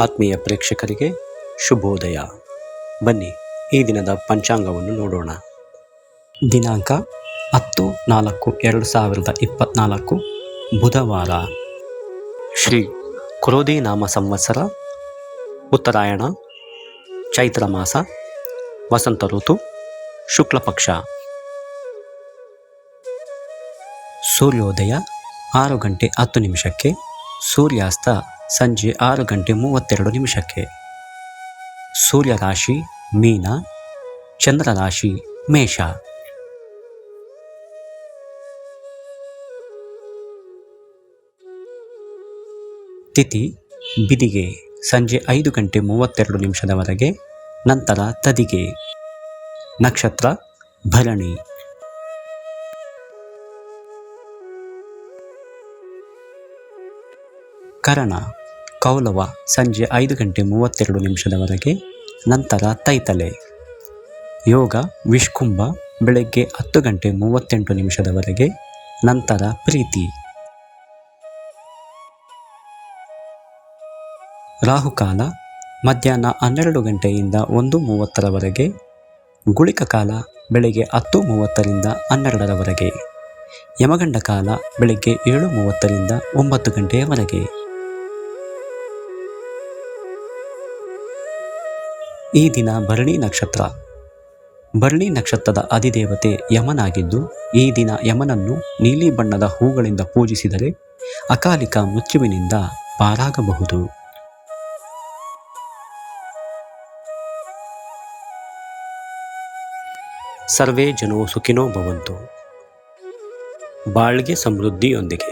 ಆತ್ಮೀಯ ಪ್ರೇಕ್ಷಕರಿಗೆ ಶುಭೋದಯ. ಬನ್ನಿ ಈ ದಿನದ ಪಂಚಾಂಗವನ್ನು ನೋಡೋಣ. ದಿನಾಂಕ 10/4/2024 ಬುಧವಾರ. ಶ್ರೀ ಕ್ರೋಧಿ ನಾಮ ಸಂವತ್ಸರ, ಉತ್ತರಾಯಣ, ಚೈತ್ರ ಮಾಸ, ವಸಂತ ಋತು, ಶುಕ್ಲಪಕ್ಷ. ಸೂರ್ಯೋದಯ 6:10 ಸೂರ್ಯಾಸ್ತ ಸಂಜೆ 6:32. ಸೂರ್ಯ ರಾಶಿ ಮೀನ, ಚಂದ್ರ ರಾಶಿ ಮೇಷ. ತಿಥಿ ಬಿದಿಗೆ ಸಂಜೆ 5:32 ನಂತರ ತದಿಗೆ. ನಕ್ಷತ್ರ ಭರಣಿ. ಕರಣ ಕೌಲವ ಸಂಜೆ 5:32 ನಂತರ ತೈತಲೆ. ಯೋಗ ವಿಷ್ಕುಂಭ ಬೆಳಗ್ಗೆ 10:38 ನಂತರ ಪ್ರೀತಿ. ರಾಹುಕಾಲ ಮಧ್ಯಾಹ್ನ 12 ಗಂಟೆಯಿಂದ 1:30 ಗುಳಿಕ ಕಾಲ ಬೆಳಗ್ಗೆ 10:30 12. ಯಮಗಂಡ ಕಾಲ ಬೆಳಗ್ಗೆ 7:30 9 ಗಂಟೆಯವರೆಗೆ. ಈ ದಿನ ಭರಣಿ ನಕ್ಷತ್ರ. ಭರಣಿ ನಕ್ಷತ್ರದ ಅಧಿದೇವತೆ ಯಮನಾಗಿದ್ದು, ಈ ದಿನ ಯಮನನ್ನು ನೀಲಿ ಬಣ್ಣದ ಹೂಗಳಿಂದ ಪೂಜಿಸಿದರೆ ಅಕಾಲಿಕ ಮೃತ್ಯುವಿನಿಂದ ಪಾರಾಗಬಹುದು. ಸರ್ವೇ ಜನೋ ಸುಖಿನೋ ಭವಂತು. ಬಾಳ್ಗೆ ಸಮೃದ್ಧಿಯೊಂದಿಗೆ.